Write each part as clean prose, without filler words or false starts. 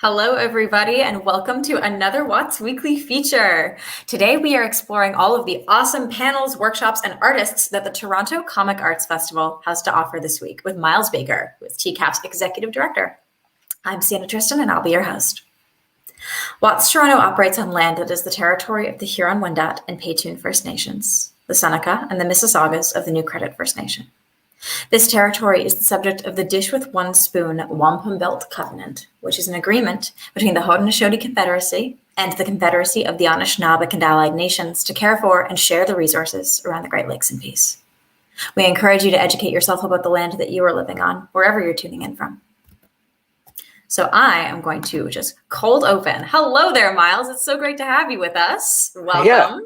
Hello, everybody, and welcome to another WOTS Weekly Feature. Today, we are exploring all of the awesome panels, workshops, and artists that the Toronto Comic Arts Festival has to offer this week with Miles Baker, who is TCAF's Executive Director. I'm Sienna Tristan, and I'll be your host. WOTS Toronto operates on land that is the territory of the Huron-Wendat and Peytoon First Nations, the Seneca, and the Mississaugas of the New Credit First Nation. This territory is the subject of the Dish with One Spoon Wampum Belt Covenant, which is an agreement between the Haudenosaunee Confederacy and the Confederacy of the Anishinaabe and Allied Nations to care for and share the resources around the Great Lakes in peace. We encourage you to educate yourself about the land that you are living on, wherever you're tuning in from. So I am going to just cold open. Hello there, Miles. It's so great to have you with us. Welcome. Yeah.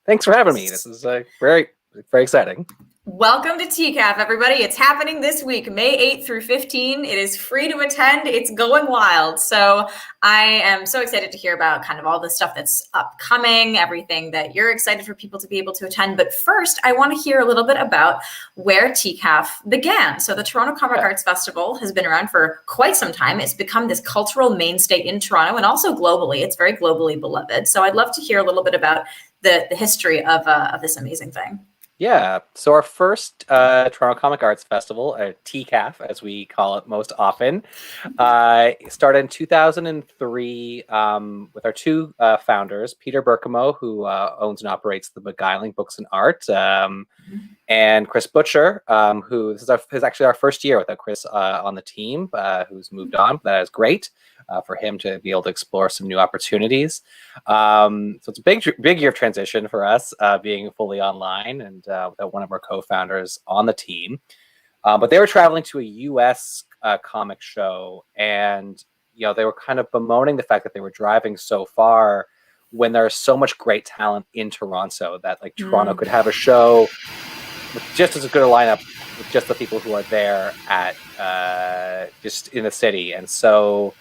Thanks for having me. This is very exciting. Welcome to TCAF, everybody. It's happening this week, May 8th through 15. It is free to attend. It's going wild. So I am so excited to hear about kind of all the stuff that's upcoming, everything that you're excited for people to be able to attend. But first, I want to hear a little bit about where TCAF began. So the Toronto Comic Arts Festival has been around for quite some time. It's become this cultural mainstay in Toronto and also globally. It's very globally beloved. So I'd love to hear a little bit about the history of this amazing thing. Yeah, so our first Toronto Comic Arts Festival, TCAF as we call it most often, started in 2003 with our two founders, Peter Berkamo, who owns and operates the Beguiling Books and Art, and Chris Butcher, who this is actually our first year without Chris on the team, who's moved on. That is great. For him to be able to explore some new opportunities. So it's a big year of transition for us, being fully online and without one of our co-founders on the team. But they were traveling to a US comic show, and they were kind of bemoaning the fact that they were driving so far when there's so much great talent in Toronto that Toronto could have a show with just as good a lineup with just the people who are there at just in the city. And so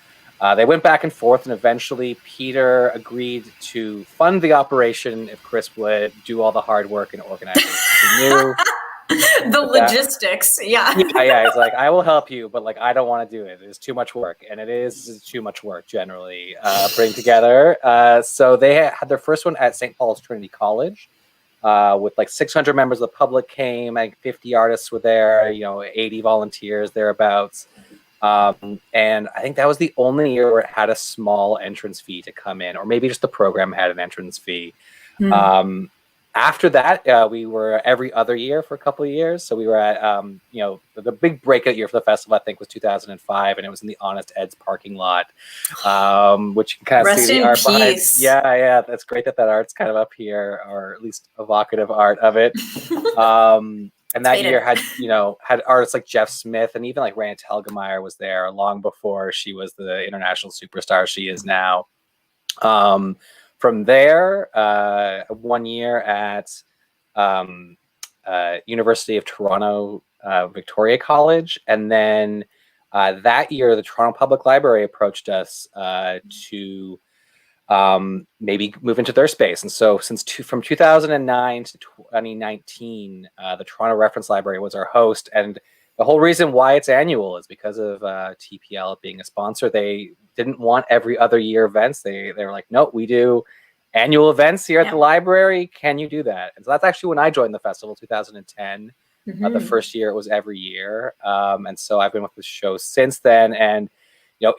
they went back and forth, and eventually Peter agreed to fund the operation if Chris would do all the hard work and organize it. He knew the logistics. Yeah. He's like, I will help you, but I don't want to do it. It's too much work, and it is too much work generally putting together. So they had their first one at St. Paul's Trinity College. With 600 members of the public came, 50 artists were there, 80 volunteers thereabouts. And I think that was the only year where it had a small entrance fee to come in, or maybe just the program had an entrance fee. After that, we were every other year for a couple of years. So we were at, the big breakout year for the festival, I think, was 2005, and it was in the Honest Ed's parking lot, which you can kind of see the art behind. Yeah, that's great that art's kind of up here, or at least evocative art of it. And that year had artists like Jeff Smith, and even Rana Telgemeier was there long before she was the international superstar she is now. From there, 1 year at University of Toronto Victoria College, and then that year the Toronto Public Library approached us to maybe move into their space. And so from 2009 to 2019, the Toronto Reference Library was our host. And the whole reason why it's annual is because of TPL being a sponsor. They didn't want every other year events. They were like, no, we do annual events here at the library. Can you do that? And so that's actually when I joined the festival, 2010. The first year it was every year. And so I've been with the show since then. And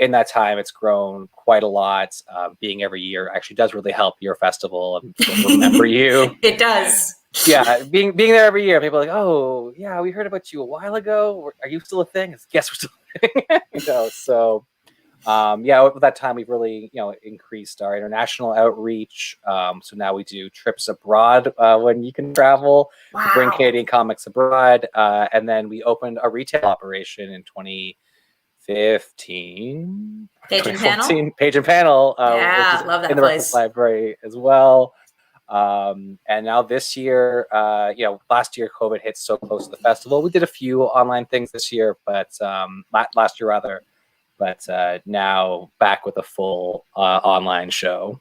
in that time, it's grown quite a lot. Being every year actually does really help your festival and people remember you. It does. Yeah, being there every year, people are like, oh, yeah, we heard about you a while ago. Are you still a thing? Yes, we're still a thing. So, over that time, we've really, increased our international outreach. So now we do trips abroad when you can travel. Wow. We bring Canadian comics abroad. And then we opened a retail operation in 2015. Page and Panel. Page and Panel. Love that in the Reference Library as well. And now this year, last year COVID hit so close to the festival. We did a few online things this year, but last year rather. But now back with a full online show.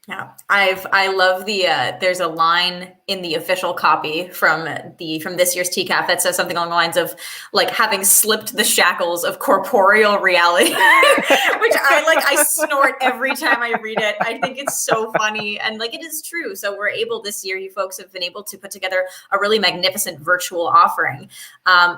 Yeah, I love the there's a line in the official copy from this year's TCAF that says something along the lines of like having slipped the shackles of corporeal reality, which I snort every time I read it. I think it's so funny, and like it is true. So we're able this year, you folks have been able to put together a really magnificent virtual offering.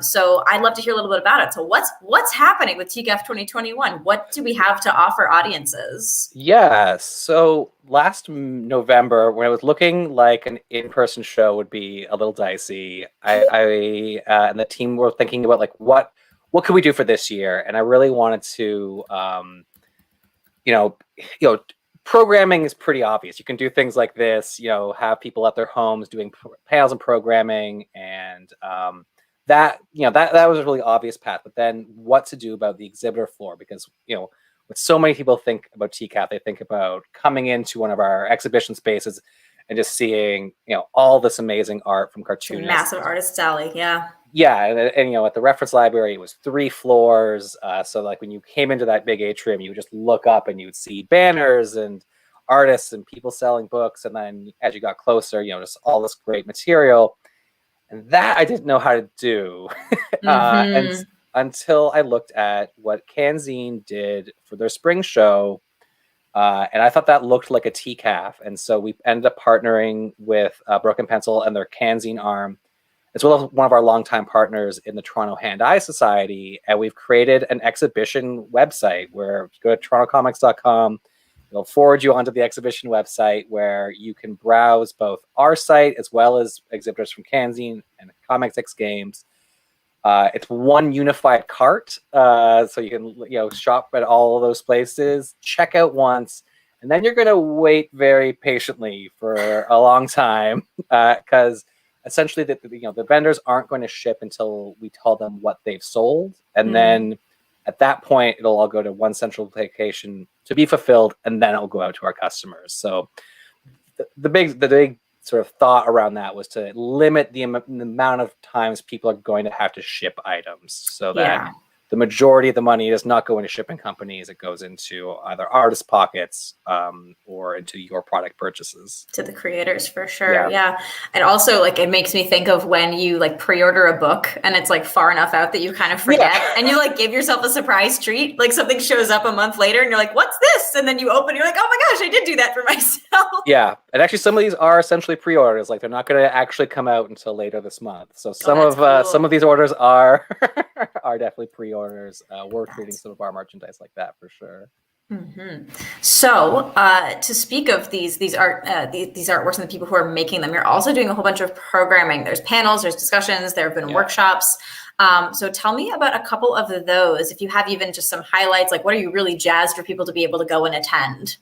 So I'd love to hear a little bit about it. So what's happening with TCAF 2021? What do we have to offer audiences? Yeah, so last November, when I was looking like an in-person show would be a little dicey, I and the team were thinking about like what could we do for this year, and I really wanted to, you know, programming is pretty obvious. You can do things like this, have people at their homes doing panels and programming, and that was a really obvious path. But then, what to do about the exhibitor floor? Because what so many people think about TCAF, they think about coming into one of our exhibition spaces and just seeing, all this amazing art from cartoonists. Massive artist alley, yeah. Yeah, and at the reference library, it was 3 floors. So like when you came into that big atrium, you would just look up and you would see banners and artists and people selling books. And then as you got closer, just all this great material. And that I didn't know how to do. And until I looked at what Canzine did for their spring show. And I thought that looked like a TCAF. And so we ended up partnering with Broken Pencil and their Canzine arm, as well as one of our longtime partners in the Toronto Hand-Eye Society. And we've created an exhibition website where if you go to torontocomics.com, it'll forward you onto the exhibition website where you can browse both our site as well as exhibitors from Canzine and Comics X Games. It's one unified cart, so you can shop at all of those places, check out once, and then you're going to wait very patiently for a long time because essentially the vendors aren't going to ship until we tell them what they've sold, and then at that point it'll all go to one central location to be fulfilled, and then it'll go out to our customers. So the big sort of thought around that was to limit the amount of times people are going to have to ship items, so that the majority of the money does not go into shipping companies. It goes into either artist pockets or into your product purchases. To the creators, for sure. Yeah. And also, like, it makes me think of when you like pre-order a book and it's like far enough out that you kind of forget and you like give yourself a surprise treat. Like something shows up a month later and you're like, what's this? And then you open, you're like, oh my gosh, I did do that for myself. Yeah. And actually some of these are essentially pre-orders. Like they're not going to actually come out until later this month. So some of these orders are are definitely pre-orders. We're creating some of our merchandise like that for sure. So to speak of these artworks and the people who are making them, you're also doing a whole bunch of programming. There's panels, there's discussions, there have been workshops. So tell me about a couple of those. If you have even just some highlights, like what are you really jazzed for people to be able to go and attend?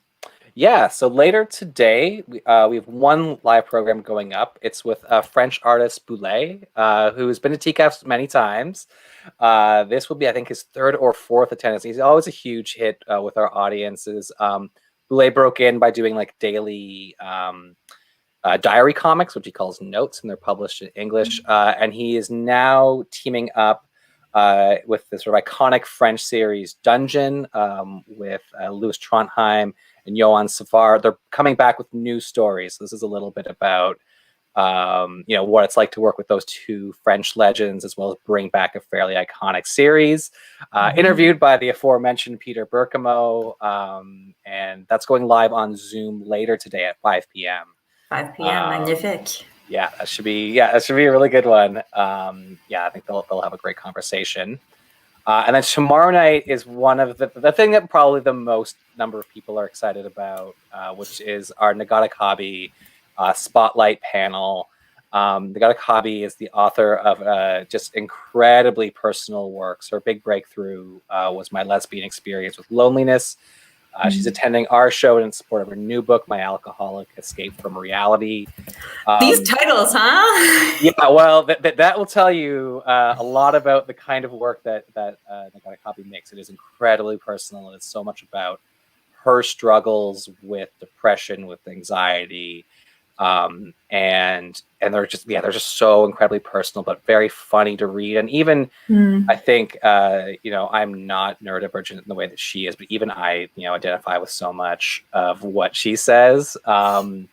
Yeah, so later today, we have one live program going up. It's with French artist Boulet, who's been to TCAF many times. This will be, I think, his 3rd or 4th attendance. He's always a huge hit with our audiences. Boulet broke in by doing like daily diary comics, which he calls notes, and they're published in English. And he is now teaming up with the sort of iconic French series Dungeon with Louis Trondheim and Johan Savard. They're coming back with new stories. So this is a little bit about what it's like to work with those 2 French legends, as well as bring back a fairly iconic series. Interviewed by the aforementioned Peter Berkamo, and that's going live on Zoom later today at 5 p.m. 5 p.m. Magnifique. Yeah, that should be a really good one. I think they'll have a great conversation. And then tomorrow night is one of the thing that probably the most number of people are excited about, which is our Nagata Kabi spotlight panel. Nagata Kabi is the author of just incredibly personal works. Her big breakthrough was My Lesbian Experience with Loneliness. She's attending our show in support of her new book, My Alcoholic Escape from Reality. These titles, huh? Yeah, well, that will tell you a lot about the kind of work that Nagata Kabi makes. It is incredibly personal. It's so much about her struggles with depression, with anxiety, and they're just so incredibly personal, but very funny to read. And even I think I'm not neurodivergent in the way that she is, but even I identify with so much of what she says. And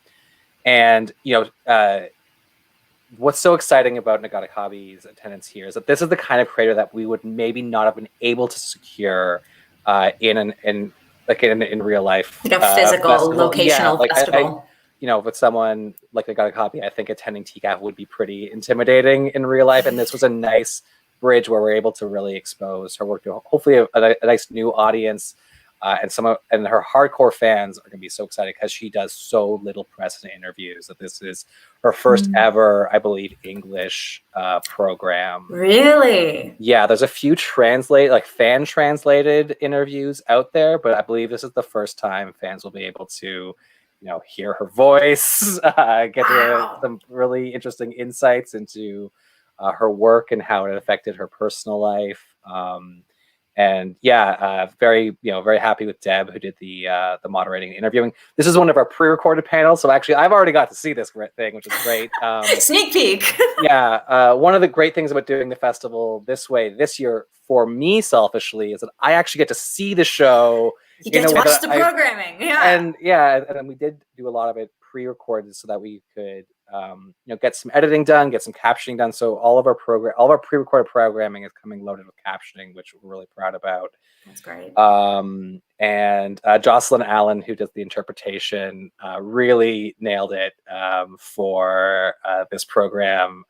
what's so exciting about Nagata attendance here is that this is the kind of creator that we would maybe not have been able to secure in real life Like a physical, festival. Yeah, locational like I festival. with someone like Nagata, I think attending TCAF would be pretty intimidating in real life, and this was a nice bridge where we're able to really expose her work to hopefully a nice new audience. And her hardcore fans are going to be so excited because she does so little press and interviews that this is her first ever, I believe, English program. Really? Yeah, there's a few fan translated interviews out there, but I believe this is the first time fans will be able to, hear her voice, get some really interesting insights into her work and how it affected her personal life. Very happy with Deb, who did the moderating and interviewing. This is one of our pre-recorded panels, so actually I've already got to see this thing, which is great. Sneak peek. One of the great things about doing the festival this way this year, for me selfishly, is that I actually get to see the show. You get to watch the programming, and we did do a lot of it pre-recorded so that we could get some editing done, get some captioning done. So all of our pre-recorded programming is coming loaded with captioning, which we're really proud about. That's great. And Jocelyn Allen, who does the interpretation, really nailed it for this program.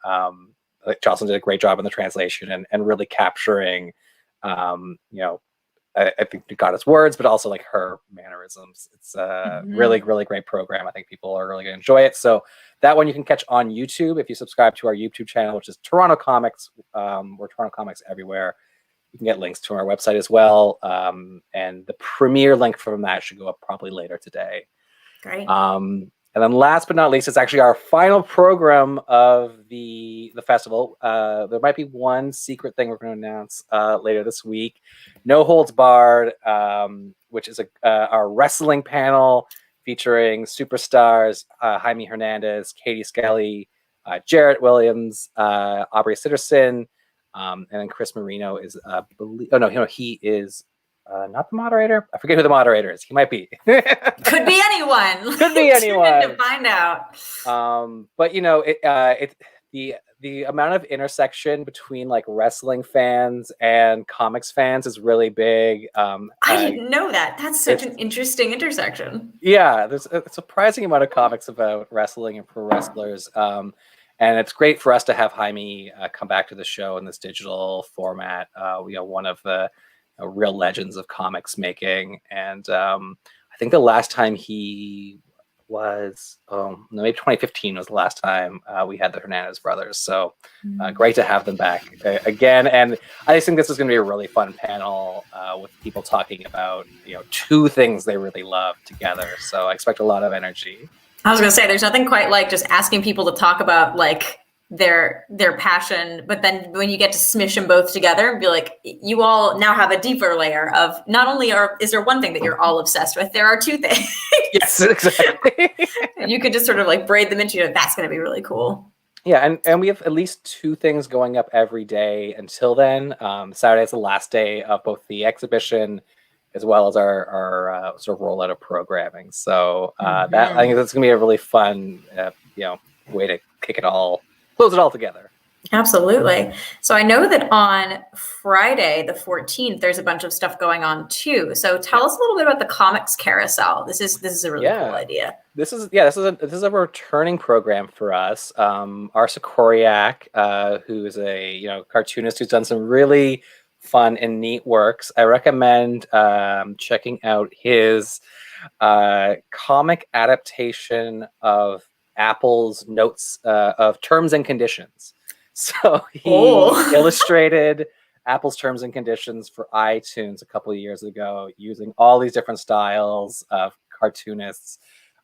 Jocelyn did a great job in the translation and really capturing, I think you got his words, but also like her mannerisms. It's a really, really great program. I think people are really going to enjoy it. So that one you can catch on YouTube if you subscribe to our YouTube channel, which is Toronto Comics. We're Toronto Comics everywhere. You can get links to our website as well. And the premiere link from that should go up probably later today. Great. And then last but not least, it's actually our final program of the festival. There might be one secret thing we're going to announce later this week. No Holds Barred, which is our wrestling panel featuring superstars Jaime Hernandez, Katie Skelly, Jarrett Williams, Aubrey Sitterson, and then Chris Marino is, he is not the moderator. I forget who the moderator is. He might be. Could be anyone. Could be anyone. To find out. But the amount of intersection between like wrestling fans and comics fans is really big. I didn't know that. That's such an interesting intersection. Yeah, there's a surprising amount of comics about wrestling and pro wrestlers. And it's great for us to have Jaime come back to the show in this digital format. One of the real legends of comics making. And I think the last time he was, maybe 2015 was the last time we had the Hernandez brothers. So great to have them back again. And I just think this is going to be a really fun panel with people talking about, two things they really love together. So I expect a lot of energy. I was going to say, there's nothing quite like just asking people to talk about like their passion, but then when you get to smish them both together and be like, you all now have a deeper layer of not only is there one thing that you're all obsessed with, there are two things. Yes, exactly. And you could just sort of like braid them into, that's going to be really cool. Yeah, and we have at least two things going up every day until then. Saturday is the last day of both the exhibition as well as our sort of rollout of programming. So I think that's going to be a really fun, way to close it all together. Absolutely. So I know that on Friday, the 14th, there's a bunch of stuff going on too. So tell us a little bit about the comics carousel. This is a really cool idea. This is a returning program for us. Arsa Koriak, who is a cartoonist who's done some really fun and neat works. I recommend checking out his comic adaptation of Apple's notes of terms and conditions. So he illustrated Apple's terms and conditions for iTunes a couple of years ago using all these different styles of cartoonists.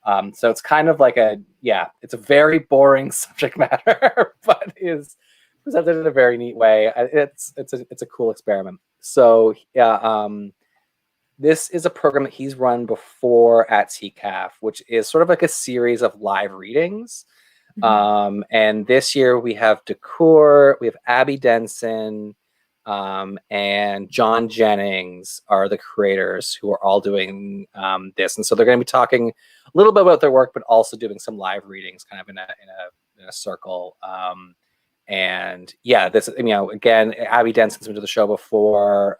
So it's kind of like it's a very boring subject matter, but is presented in a very neat way. It's a cool experiment. So this is a program that he's run before at TCAF, which is sort of like a series of live readings. And this year we have Decour, we have Abby Denson, and John Jennings are the creators who are all doing this. And so they're going to be talking a little bit about their work, but also doing some live readings kind of in in a circle. And yeah, this, again, Abby Denson's been to the show before.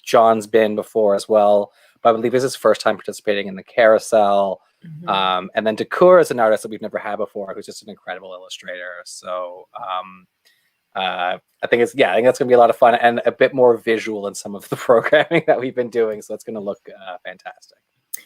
John's been before as well, but I believe this is his first time participating in the Carousel. And then Dakur is an artist that we've never had before, who's just an incredible illustrator. So I think that's going to be a lot of fun and a bit more visual in some of the programming that we've been doing. So it's going to look fantastic.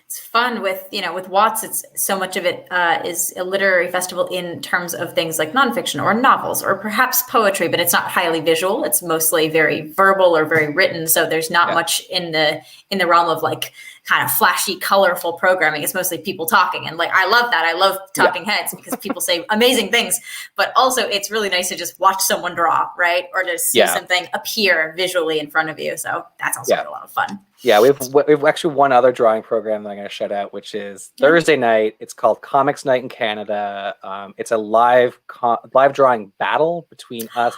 It's fun with WOTS. It's so much of it is a literary festival in terms of things like nonfiction or novels or perhaps poetry, but it's not highly visual. It's mostly very verbal or very written. So there's not much in the realm of like kind of flashy, colorful programming. It's mostly people talking. And like, I love that. I love talking heads because people say amazing things, but also it's really nice to just watch someone draw, right? Or just see something appear visually in front of you. So that's also a lot of fun. Yeah, we've actually one other drawing program that I'm going to shout out, which is Thursday night. It's called Comics Night in Canada. It's a live drawing battle between us.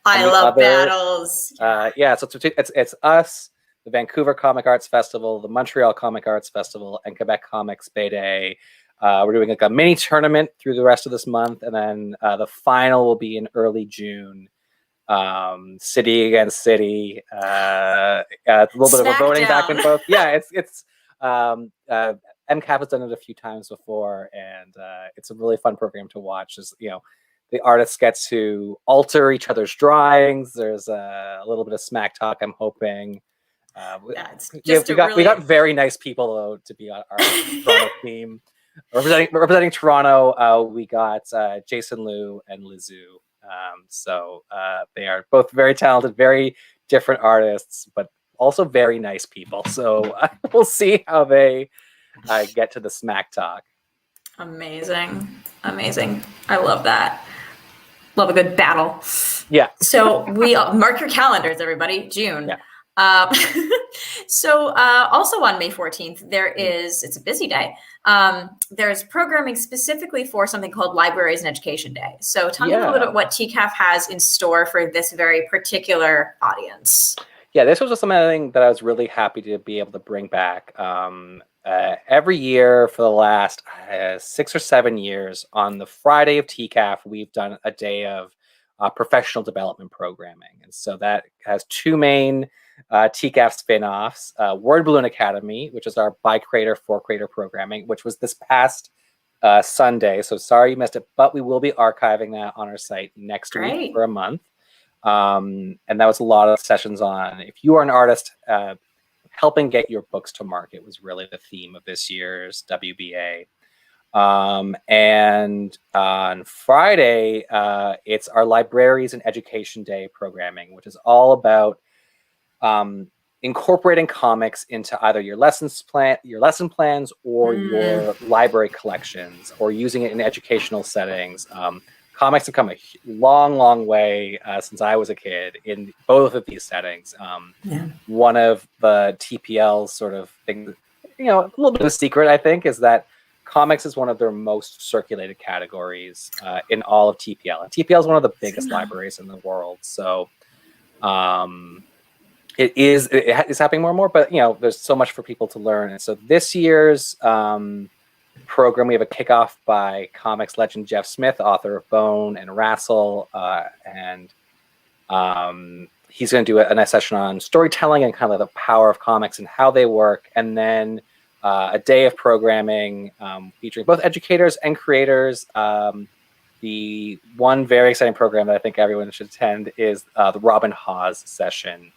I love battles. So it's us, the Vancouver Comic Arts Festival, the Montreal Comic Arts Festival, and Quebec Comics Bay Day. We're doing like a mini tournament through the rest of this month, and then the final will be in early June. City against city, a little bit of a voting back and forth. Yeah, it's MCAP has done it a few times before, and it's a really fun program to watch. The artists get to alter each other's drawings. There's a little bit of smack talk, I'm hoping. We got very nice people though to be on our Toronto team. Representing Toronto, we got Jason Liu and Lizu. So they are both very talented, very different artists, but also very nice people. So we'll see how they get to the smack talk. Amazing. I love that. Love a good battle. Yeah. So we mark your calendars, everybody. June. Yeah. So also on May 14th, it's a busy day. There's programming specifically for something called Libraries and Education Day. So tell me a little bit about what TCAF has in store for this very particular audience. Yeah, this was just something that I was really happy to be able to bring back. Every year for the last 6 or 7 years, on the Friday of TCAF, we've done a day of professional development programming. And so that has two main TCAF spin-offs, Word Balloon Academy, which is our by creator for creator programming, which was this past Sunday. So sorry you missed it, but we will be archiving that on our site next week for a month. And that was a lot of sessions on, if you are an artist, helping get your books to market was really the theme of this year's WBA. And on Friday, it's our Libraries and Education Day programming, which is all about incorporating comics into either your lesson plans or your library collections, or using it in educational settings. Comics have come a long way since I was a kid in both of these settings. One of the TPL's sort of things, a little bit of a secret, I think, is that comics is one of their most circulated categories in all of TPL. And TPL is one of the biggest libraries in the world. So it is happening more and more, but there's so much for people to learn. And so this year's program, we have a kickoff by comics legend Jeff Smith, author of Bone and Wrestle, and he's going to do a nice session on storytelling and kind of the power of comics and how they work. And then a day of programming featuring both educators and creators. The one very exciting program that I think everyone should attend is the Robin Hawes session.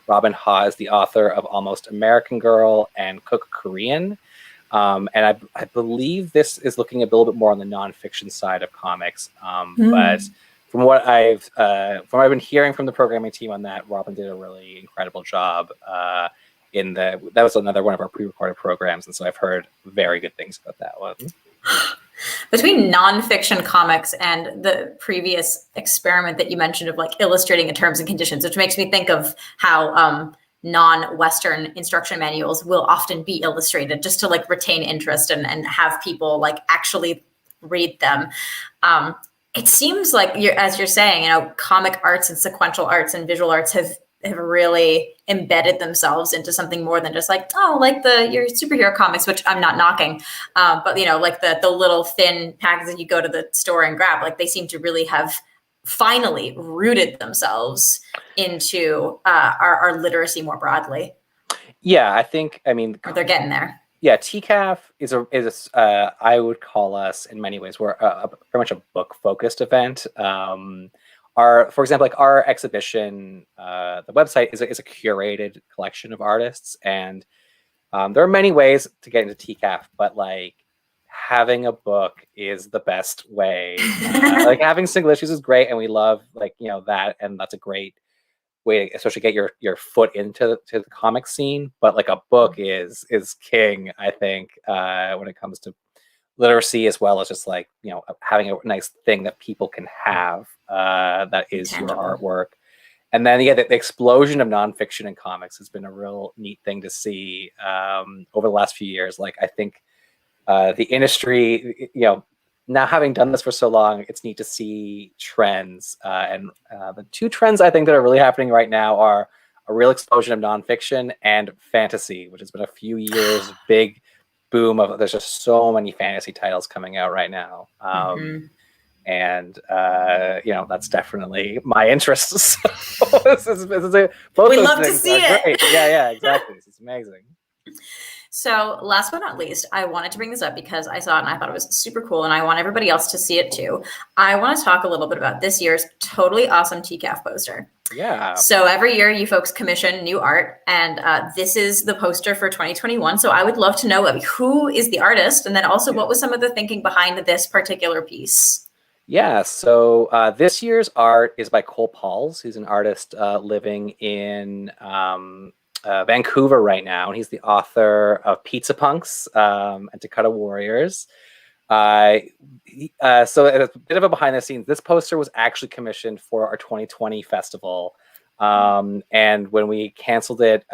Robin Haw is the author of Almost American Girl and Cook Korean. And I believe this is looking a little bit more on the nonfiction side of comics. But from what I've been hearing from the programming team on that, Robin did a really incredible job. That was another one of our pre-recorded programs, and so I've heard very good things about that one. Between nonfiction comics and the previous experiment that you mentioned of like illustrating in terms and conditions, which makes me think of how non-Western instruction manuals will often be illustrated just to like retain interest and have people like actually read them. It seems like as you're saying, comic arts and sequential arts and visual arts have have really embedded themselves into something more than just like, oh, like your superhero comics, which I'm not knocking, but like the little thin packs that you go to the store and grab. Like they seem to really have finally rooted themselves into our literacy more broadly. Yeah, I mean, or they're getting there. Yeah, TCAF is I would call us in many ways, we're very much a book focused event. For example, like our exhibition, the website is a curated collection of artists, and there are many ways to get into TCAF, but like having a book is the best way. Like having single issues is great, and we love that, and that's a great way to especially get your foot into the comic scene. But like a book is king, I think, when it comes to literacy, as well as just like having a nice thing that people can have that is tangible. Your artwork. And then the explosion of nonfiction in comics has been a real neat thing to see over the last few years. Like I think the industry, now having done this for so long, it's neat to see trends. And the two trends I think that are really happening right now are a real explosion of nonfiction and fantasy, which has been a few years big boom of. There's just so many fantasy titles coming out right now. And that's definitely my interest. So we love to see it. Great. Yeah, exactly. It's amazing. So last but not least, I wanted to bring this up because I saw it and I thought it was super cool, and I want everybody else to see it too. I want to talk a little bit about this year's totally awesome TCAF poster. Yeah. So every year you folks commission new art, and this is the poster for 2021. So I would love to know who is the artist, and then also what was some of the thinking behind this particular piece? Yeah, so this year's art is by Cole Pauls, who's an artist living in Vancouver right now, and he's the author of Pizza Punks and Dakota Warriors. So a bit of a behind the scenes, this poster was actually commissioned for our 2020 festival. And when we canceled it,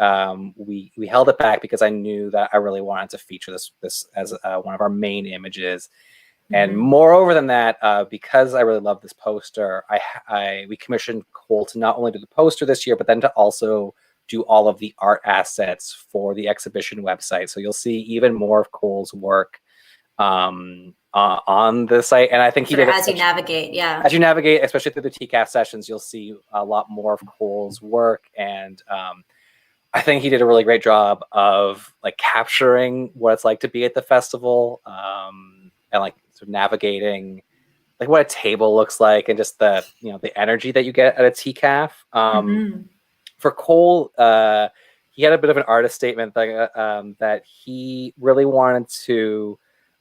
we held it back because I knew that I really wanted to feature this as one of our main images. And moreover than that, because I really love this poster, we commissioned Cole to not only do the poster this year, but then to also do all of the art assets for the exhibition website. So you'll see even more of Cole's work on the site. And I think he did as you navigate, as you navigate, especially through the TCAF sessions, you'll see a lot more of Cole's work. And I think he did a really great job of like capturing what it's like to be at the festival, and like sort of navigating like what a table looks like, and just the the energy that you get at a TCAF. For Cole, he had a bit of an artist statement that he really wanted to,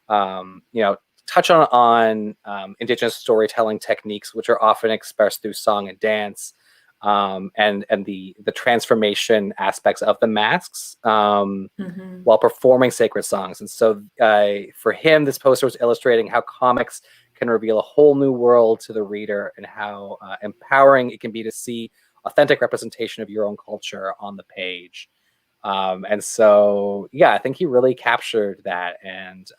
touch on Indigenous storytelling techniques, which are often expressed through song and dance, and the transformation aspects of the masks while performing sacred songs. And so for him, this poster was illustrating how comics can reveal a whole new world to the reader, and how empowering it can be to see authentic representation of your own culture on the page. And so, yeah, I think he really captured that. And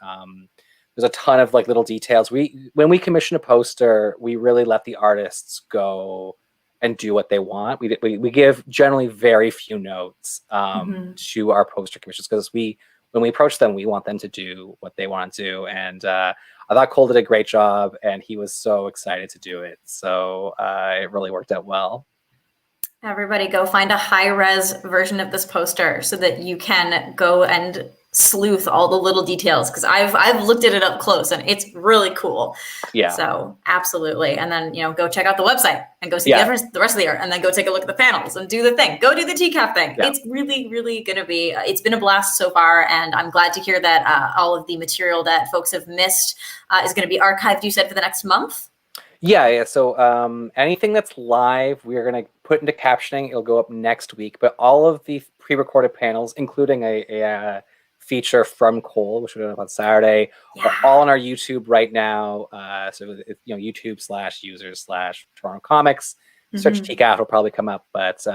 there's a ton of like little details. When we commission a poster, we really let the artists go and do what they want. We give generally very few notes to our poster commissions, because when we approach them, we want them to do what they want to do. And I thought Cole did a great job, and he was so excited to do it. So it really worked out well. Everybody go find a high-res version of this poster so that you can go and sleuth all the little details, because I've looked at it up close and it's really cool. Yeah. So absolutely. And then go check out the website and go see the rest of the art, and then go take a look at the panels and do the thing. Go do the TCAF thing. Yeah. It's really, really gonna be. It's been a blast so far, and I'm glad to hear that all of the material that folks have missed is going to be archived. You said for the next month. Yeah. So anything that's live, we're going to put into captioning. It'll go up next week. But all of the pre-recorded panels, including a feature from Cole, which we're doing on Saturday, are all on our YouTube right now. So it's, YouTube/users/Toronto Comics. Search TCAF, it'll probably come up. But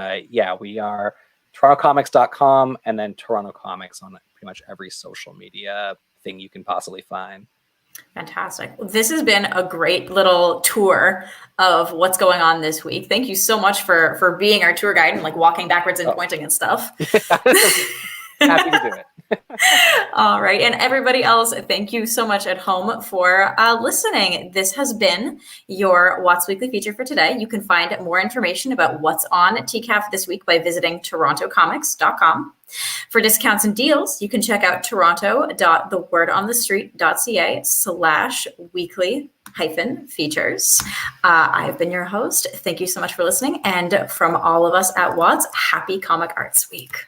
we are TorontoComics.com, and then Toronto Comics on pretty much every social media thing you can possibly find. Fantastic. This has been a great little tour of what's going on this week. Thank you so much for being our tour guide and like walking backwards and pointing and stuff. Happy to do it. All right. And everybody else, thank you so much at home for listening. This has been your WOTS Weekly Feature for today. You can find more information about what's on TCAF this week by visiting torontocomics.com. For discounts and deals, you can check out toronto.thewordonthestreet.ca/weekly-features. I've been your host. Thank you so much for listening. And from all of us at WOTS, happy Comic Arts Week.